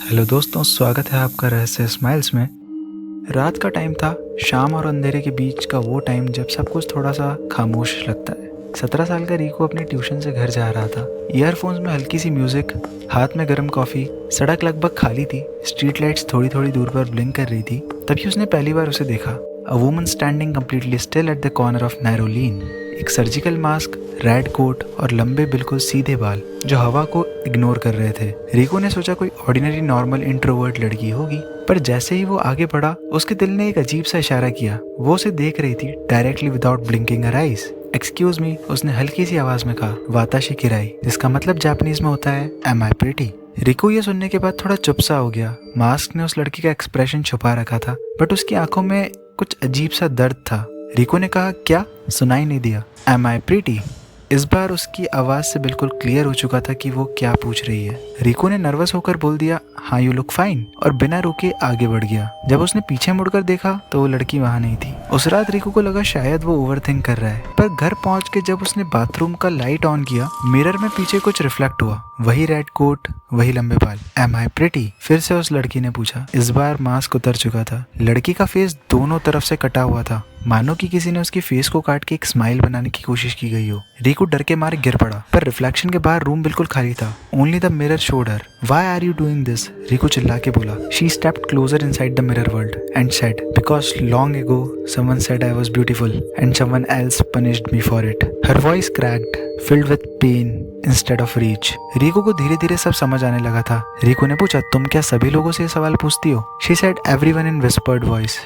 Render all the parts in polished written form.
Hello दोस्तों, स्वागत है आपका रहस्य स्माइल्स में। रात का टाइम था, शाम और अंधेरे के बीच का वो टाइम जब सब कुछ थोड़ा सा खामोश लगता है। 17 साल का रिको अपनी ट्यूशन से घर जा रहा था। ईयरफोन्स में हल्की सी म्यूजिक, हाथ में गर्म कॉफी। सड़क लगभग खाली थी, स्ट्रीट लाइट्स थोड़ी थोड़ी दूर पर ब्लिंक कर रही थी। तभी उसने पहली बार उसे देखा। A woman standing completely still at the corner of narrow lane. एक सर्जिकल मास्क, रेड कोट और लंबे बिल्कुल सीधे बाल जो हवा को इग्नोर कर रहे थे। रिको ने सोचा कोई ऑर्डिनरी नॉर्मल इंट्रोवर्ट लड़की होगी, पर जैसे ही वो आगे बढ़ा उसके दिल ने एक अजीब सा इशारा किया। वो उसे देख रही थी directly without blinking her eyes. Excuse me, उसने हल्की सी आवाज में कहा, वाताशी किराई, जिसका मतलब जापानीज में होता है एम आई प्रिटी। रिको ये सुनने के बाद थोड़ा चुप सा हो गया। मास्क ने उस लड़की का एक्सप्रेशन छुपा रखा था, बट उसकी आंखों में कुछ अजीब सा दर्द था। रिको ने कहा, क्या? सुनाई नहीं दिया। Am I pretty? इस बार उसकी आवाज से बिल्कुल क्लियर हो चुका था कि वो क्या पूछ रही है। रिको ने नर्वस होकर बोल दिया, हाँ यू लुक फाइन, और बिना रुके आगे बढ़ गया। जब उसने पीछे मुड़कर देखा तो वो लड़की वहाँ नहीं थी। उस रात रिको को लगा शायद वो ओवरथिंक कर रहा है, पर घर पहुंच के जब उसने बाथरूम का लाइट ऑन किया, मिरर में पीछे कुछ रिफ्लेक्ट हुआ। वही रेड कोट, वही लंबे बाल। Am I pretty? फिर से उस लड़की ने पूछा। इस बार मास्क उतर चुका था। लड़की का फेस दोनों तरफ से कटा हुआ था, मानो कि किसी ने उसकी फेस को काट के एक स्माइल बनाने की कोशिश की गई हो। रिको डर के मारे गिर पड़ा, पर रिफ्लेक्शन के बाहर रूम बिल्कुल खाली था। Only the mirror showed her. Why are you doing this? Rico चिल्ला के बोला। She stepped closer inside the mirror world and said, because long ago someone said I was beautiful and someone else punished me for it. Her voice cracked, filled with pain instead of reach. Rico को धीरे धीरे सब समझ आने लगा था। रिको ने पूछा, तुम क्या सभी लोगों से ये सवाल पूछती हो? She said everyone in whispered voice,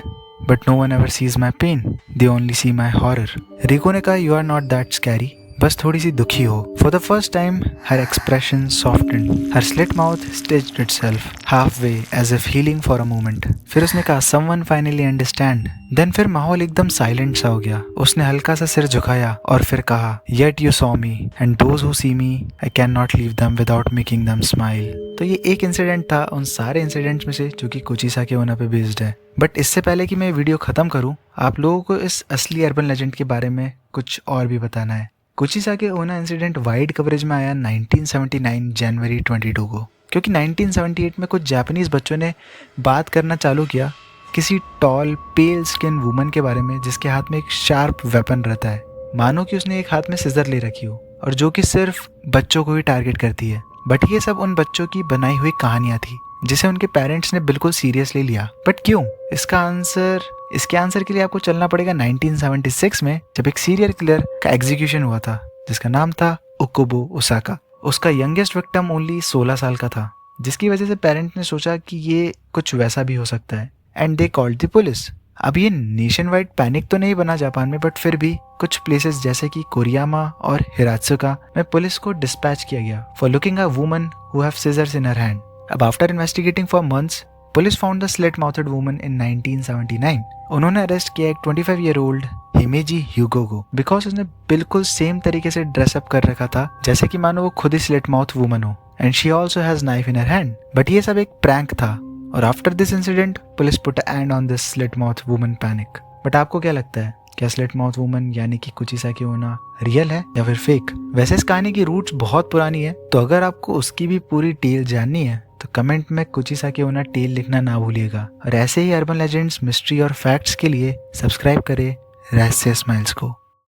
but no one ever sees my pain. They only see my horror. रिको ने कहा, you are not that scary. बस थोड़ी सी दुखी हो। For the first time, her expression softened. Her slit mouth stitched itself halfway as if healing for a moment. फिर उसने कहा, someone finally understand. Then फिर माहौल एकदम साइलेंट सा हो गया। उसने हल्का सा सिर झुकाया और फिर कहा, Yet you saw me, and those who see me, I cannot leave them without making them smile. तो ये एक इंसिडेंट था उन सारे इंसिडेंट्स में से जो कि कुचिसाकी ओना पे बेस्ड है। बट इससे पहले कि मैं वीडियो खत्म करूं, आप लोगों को इस असली अर्बन लेजेंड के बारे में कुछ और भी बताना है। कुचिसाकी ओना इंसिडेंट वाइड कवरेज में आया 1979 जनवरी 22 को, क्योंकि 1978 में कुछ जापानीज बच्चों ने बात करना चालू किया किसी टॉल पेल स्किन वुमन के बारे में जिसके हाथ में एक शार्प वेपन रहता है, मानो कि उसने एक हाथ में सिजर ले रखी हो, और जो कि सिर्फ बच्चों को ही टारगेट करती है। बट ये सब उन बच्चों की बनाई हुई कहानियां थी जिसे उनके पेरेंट्स ने बिल्कुल सीरियसली लिया। बट क्यों? इसके आंसर के लिए आपको चलना पड़ेगा 1976 में, जब एक सीरियल किलर का एग्जीक्यूशन हुआ था जिसका नाम था ओकुबो ओसाका। उसका यंगेस्ट विक्टिम ओनली 16 साल का था, जिसकी वजह से पेरेंट्स ने सोचा कि ये कुछ वैसा भी हो सकता है, and they called the police. अब ये नेशन वाइड पैनिक तो नहीं बना जापान में, बट फिर भी कुछ प्लेसेस जैसे कि कोरियामा और हिरात्सुका में पुलिस को डिस्पैच किया गया for looking a woman who have scissors in her hand. अब after investigating for months, police found the slit mouthed woman in 1979। उन्होंने अरेस्ट किया एक 25-year-old हिमेजी ह्यूगो को, बिकॉज उसने बिल्कुल सेम तरीके से ड्रेसअप कर रखा था जैसे कि मानो वो खुद ही स्लिट माउथ वुमन हो, and she also has knife in her hand. But ये सब एक प्रैंक था, और after this incident police put and on this slit mouth woman panic. But आपको क्या लगता है, क्या स्लिट माउथ वुमन यानी कि कुचिसाकी ओना रियल है या फिर फेक? वैसे इस कहानी की रूट्स बहुत पुरानी है, तो अगर आपको उसकी भी पूरी टेल जाननी है तो कमेंट में कुचिसाकी ओना टेल लिखना ना भूलिएगा। और ऐसे ही अर्बन लेजेंड्स, मिस्ट्री और फैक्ट्स के लिए सब्सक्राइब करें रहस्य स्माइल्स को।